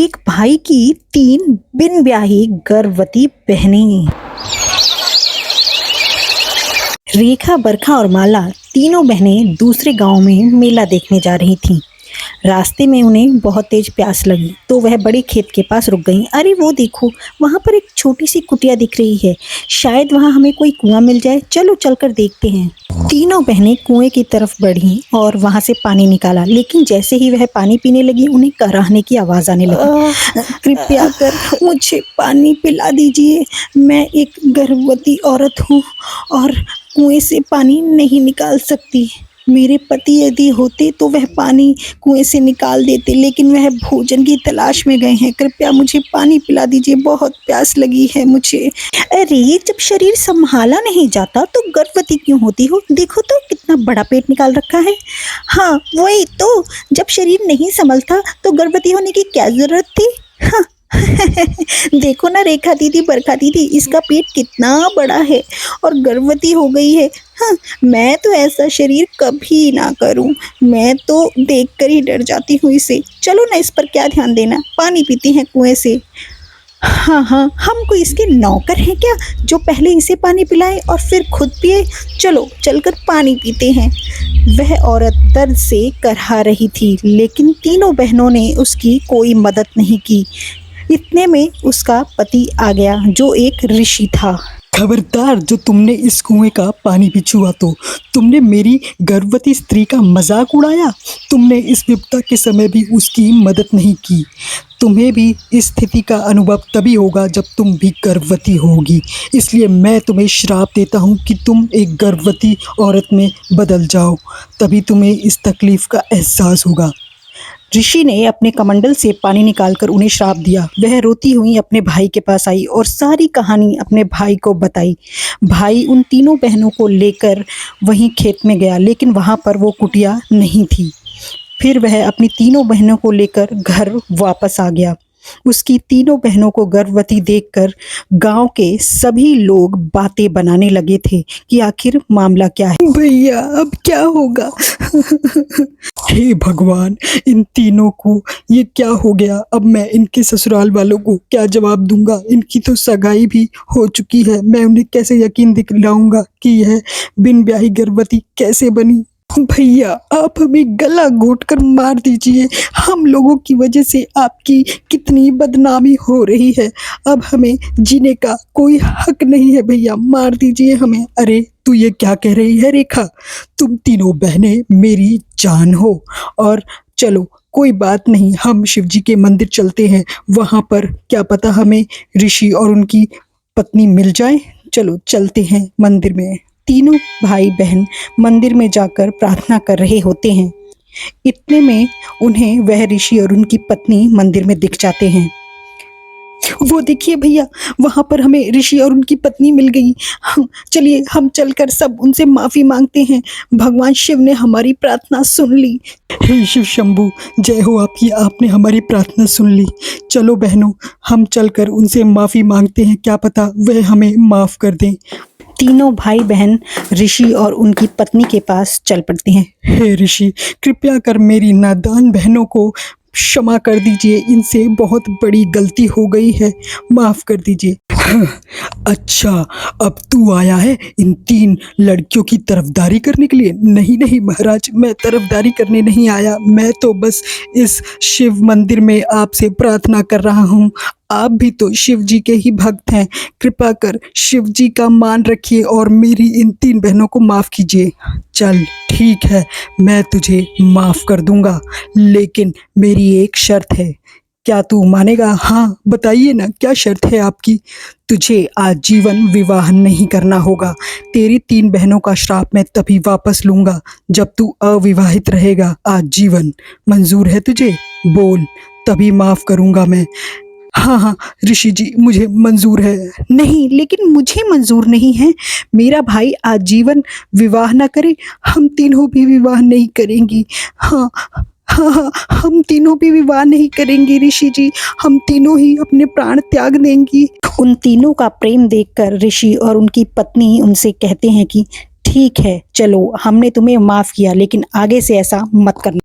एक भाई की 3 बिन ब्याही गर्भवती बहनें। रेखा, बरखा और माला तीनों बहनें दूसरे गांव में मेला देखने जा रही थीं। रास्ते में उन्हें बहुत तेज प्यास लगी तो वह बड़े खेत के पास रुक गईं। अरे वो देखो, वहां पर एक छोटी सी कुटिया दिख रही है। शायद वहां हमें कोई कुआं मिल जाए। चलो चलकर देखते हैं। तीनों बहनें कुएं की तरफ बढ़ीं और वहां से पानी निकाला, लेकिन जैसे ही वह पानी पीने लगी उन्हें कराहने की आवाज आने लगी। कृपया कर मुझे पानी पिला दीजिए। मैं एक गर्भवती औरत हूँ और कुएं से पानी नहीं निकाल सकती। मेरे पति यदि होते तो वह पानी कुएं से निकाल देते, लेकिन वह भोजन की तलाश में गए हैं। कृपया मुझे पानी पिला दीजिए, बहुत प्यास लगी है मुझे। अरे, जब शरीर संभाला नहीं जाता तो गर्भवती क्यों होती हो? देखो तो कितना बड़ा पेट निकाल रखा है। हाँ वही तो, जब शरीर नहीं संभलता तो गर्भवती होने की क्या जरूरत थी? हाँ। देखो ना रेखा दीदी, बरखा दीदी, इसका पेट कितना बड़ा है और गर्भवती हो गई है। हाँ, मैं तो ऐसा शरीर कभी ना करूं। मैं तो देखकर ही डर जाती हूँ इसे। चलो ना, इस पर क्या ध्यान देना, पानी पीते हैं कुएं से। हाँ, हम कोई इसके नौकर हैं क्या जो पहले इसे पानी पिलाए और फिर खुद पिए? चलो चलकर पानी पीते हैं। वह औरत दर्द से करहा रही थी, लेकिन तीनों बहनों ने उसकी कोई मदद नहीं की। इतने में उसका पति आ गया, जो एक ऋषि था। खबरदार, जो तुमने इस कुएं का पानी भी छुआ तो तुमने मेरी गर्भवती स्त्री का मजाक उड़ाया। तुमने इस विपदा के समय भी उसकी मदद नहीं की। तुम्हें भी इस स्थिति का अनुभव तभी होगा जब तुम भी गर्भवती होगी। इसलिए मैं तुम्हें श्राप देता हूँ कि तुम एक गर्भवती औरत में बदल जाओ, तभी तुम्हें इस तकलीफ का एहसास होगा। ऋषि ने अपने कमंडल से पानी निकालकर उन्हें श्राप दिया। वह रोती हुई अपने भाई के पास आई और सारी कहानी अपने भाई को बताई। भाई उन तीनों बहनों को लेकर वहीं खेत में गया, लेकिन वहां पर वो कुटिया नहीं थी। फिर वह अपनी तीनों बहनों को लेकर घर वापस आ गया। उसकी तीनों बहनों को गर्भवती देखकर गांव के सभी लोग बातें बनाने लगे थे कि आखिर मामला क्या है। भैया, अब क्या होगा? हे भगवान, इन तीनों को ये क्या हो गया? अब मैं इनके ससुराल वालों को क्या जवाब दूंगा? इनकी तो सगाई भी हो चुकी है। मैं उन्हें कैसे यकीन दिलाऊंगा कि यह बिन ब्याही गर्भवती कैसे बनी? भैया, आप हमें गला घोंटकर मार दीजिए। हम लोगों की वजह से आपकी कितनी बदनामी हो रही है। अब हमें जीने का कोई हक नहीं है। भैया, मार दीजिए हमें। अरे, तू ये क्या कह रही है रेखा? तुम तीनों बहनें मेरी जान हो। और चलो, कोई बात नहीं, हम शिवजी के मंदिर चलते हैं। वहाँ पर क्या पता हमें ऋषि और उनकी पत्नी मिल जाए। चलो चलते हैं मंदिर में। तीनों भाई बहन मंदिर में जाकर प्रार्थना कर रहे होते हैं। इतने में उन्हें वह ऋषि और उनकी पत्नी मंदिर में दिख जाते हैं। वो देखिए भैया, वहां पर हमें ऋषि और उनकी पत्नी मिल गई। चलिए हम चलकर सब उनसे माफी मांगते हैं। भगवान शिव ने हमारी प्रार्थना सुन ली। हे शिव शंभू, जय हो आपकी, आपने हमारी प्रार्थना सुन ली। चलो बहनों, हम चलकर उनसे माफ़ी मांगते हैं, क्या पता वह हमें माफ़ कर दें। तीनों भाई बहन ऋषि और उनकी पत्नी के पास चल पड़ते हैं। हे ऋषि, कृपया कर मेरी नादान बहनों को क्षमा कर दीजिए। इनसे बहुत बड़ी गलती हो गई है, माफ़ कर दीजिए। अच्छा, अब तू आया है इन 3 लड़कियों की तरफदारी करने के लिए? नहीं नहीं महाराज, मैं तरफदारी करने नहीं आया। मैं तो बस इस शिव मंदिर में आपसे प्रार्थना कर रहा हूँ। आप भी तो शिव जी के ही भक्त हैं। कृपा कर शिव जी का मान रखिए और मेरी इन 3 बहनों को माफ़ कीजिए। चल ठीक है, मैं तुझे माफ़ कर दूंगा, लेकिन मेरी एक शर्त है। क्या तू मानेगा? हाँ बताइए ना, क्या शर्त है आपकी? तुझे आजीवन विवाह नहीं करना होगा। तेरी 3 बहनों का श्राप मैं तभी वापस लूँगा जब तू अविवाहित रहेगा आजीवन। मंजूर है तुझे? बोल, तभी माफ़ करूँगा मैं। हाँ ऋषि जी, मुझे मंजूर है। नहीं, लेकिन मुझे मंजूर नहीं है। मेरा भाई आजीवन विवाह ना करे, हम तीनों भी विवाह नहीं करेंगी। हाँ, हम तीनों भी विवाह नहीं करेंगे ऋषि जी। हम तीनों ही अपने प्राण त्याग देंगी। उन तीनों का प्रेम देखकर ऋषि और उनकी पत्नी उनसे कहते हैं कि ठीक है, चलो हमने तुम्हें माफ़ किया, लेकिन आगे से ऐसा मत करना।